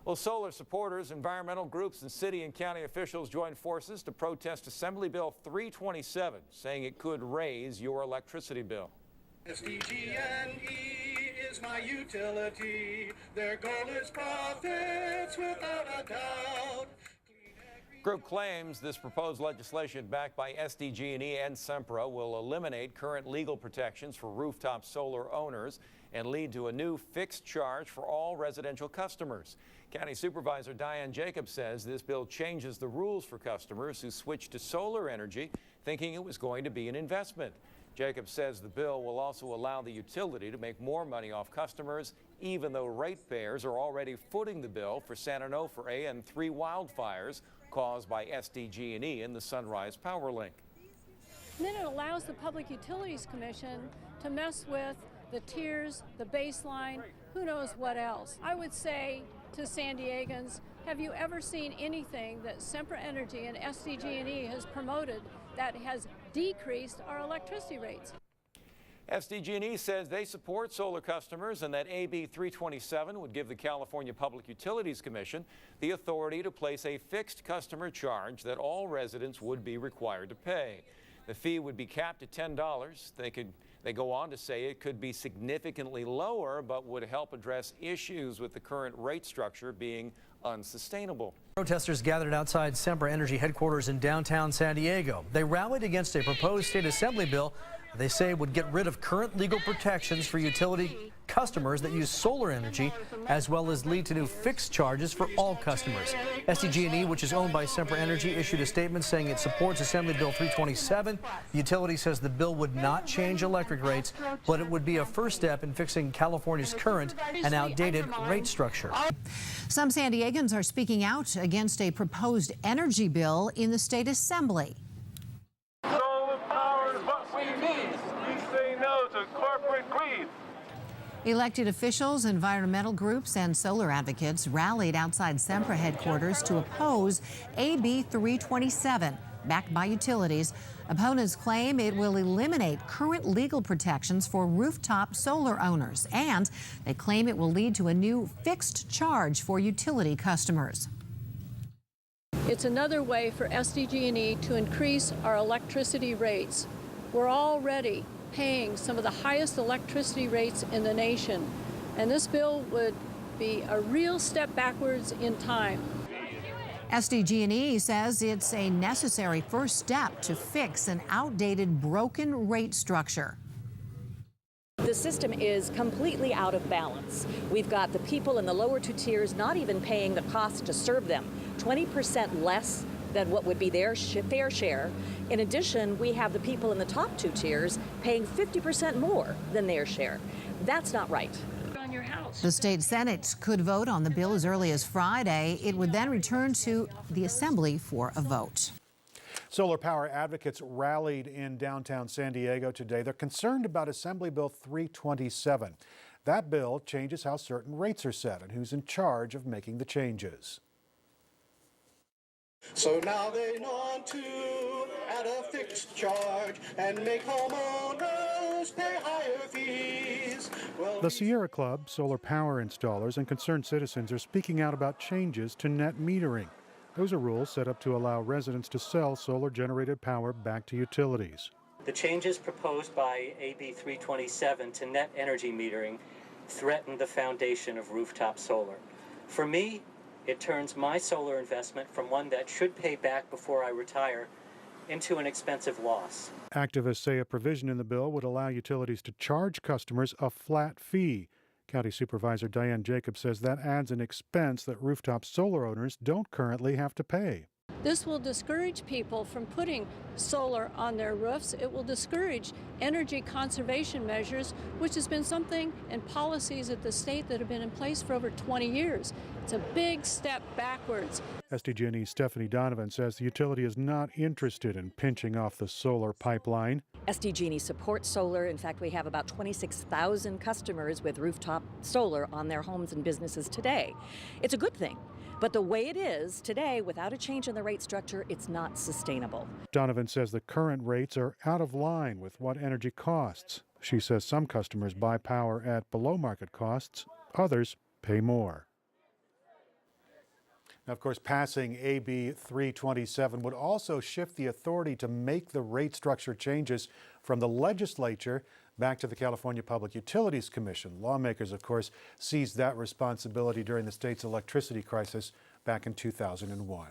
Well, solar supporters, environmental groups, and city and county officials joined forces to protest Assembly Bill 327, saying it could raise your electricity bill. SDG&E is my utility. Their goal is profits without a doubt. Group claims this proposed legislation backed by SDG&E and Sempra will eliminate current legal protections for rooftop solar owners and lead to a new fixed charge for all residential customers. County Supervisor Diane Jacobs says this bill changes the rules for customers who switch to solar energy thinking it was going to be an investment. Jacobs says the bill will also allow the utility to make more money off customers, even though ratepayers are already footing the bill for Santa Onofre and 3 wildfires caused by SDG&E in the Sunrise Power Link. And then it allows the Public Utilities Commission to mess with the tiers, the baseline, who knows what else. I would say to San Diegans, have you ever seen anything that Sempra Energy and SDG&E has promoted that has decreased our electricity rates? SDG&E says they support solar customers and that AB 327 would give the California Public Utilities Commission the authority to place a fixed customer charge that all residents would be required to pay. The fee would be capped at $10. They go on to say it could be significantly lower, but would help address issues with the current rate structure being unsustainable. Protesters gathered outside Sempra Energy headquarters in downtown San Diego. They rallied against a proposed state assembly bill they say would get rid of current legal protections for utility customers that use solar energy, as well as lead to new fixed charges for all customers. SDG&E, which is owned by Sempra Energy, issued a statement saying it supports Assembly Bill 327. The utility says the bill would not change electric rates, but it would be a first step in fixing California's current and outdated rate structure. Some San Diegans are speaking out against a proposed energy bill in the state assembly. Solar power is what we need. We say no to corporate greed. Elected officials, environmental groups, and solar advocates rallied outside Sempra headquarters to oppose AB 327, backed by utilities. Opponents claim it will eliminate current legal protections for rooftop solar owners, and they claim it will lead to a new fixed charge for utility customers. It's another way for SDG&E to increase our electricity rates. We're already paying some of the highest electricity rates in the nation, and this bill would be a real step backwards in time. SDG&E says it's a necessary first step to fix an outdated, broken rate structure. The system is completely out of balance. We've got the people in the lower 2 tiers not even paying the cost to serve them, 20% less than what would be their fair share. In addition, we have the people in the top 2 tiers paying 50% more than their share. That's not right. The state Senate could vote on the bill as early as Friday. It would then return to the Assembly for a vote. Solar power advocates rallied in downtown San Diego today. They're concerned about Assembly Bill 327. That bill changes how certain rates are set and who's in charge of making the changes. So now they want to add a fixed charge and make homeowners pay higher fees. Well, The Sierra Club, solar power installers, and concerned citizens are speaking out about changes to net metering. Those are rules set up to allow residents to sell solar-generated power back to utilities. The changes proposed by AB 327 to net energy metering threaten the foundation of rooftop solar. For me, it turns my solar investment from one that should pay back before I retire into an expensive loss. Activists say a provision in the bill would allow utilities to charge customers a flat fee. County Supervisor Diane Jacobs says that adds an expense that rooftop solar owners don't currently have to pay. This will discourage people from putting solar on their roofs. It will discourage energy conservation measures, which has been something and policies at the state that have been in place for over 20 years. It's a big step backwards. SDG&E's Stephanie Donovan says the utility is not interested in pinching off the solar pipeline. SDG&E supports solar. In fact, we have about 26,000 customers with rooftop solar on their homes and businesses today. It's a good thing. But the way it is today, without a change in the rate structure, it's not sustainable. Donovan says the current rates are out of line with what energy costs. She says some customers buy power at below market costs, others pay more. Now, of course, passing AB 327 would also shift the authority to make the rate structure changes from the legislature back to the California Public Utilities Commission. Lawmakers, of course, seized that responsibility during the state's electricity crisis back in 2001.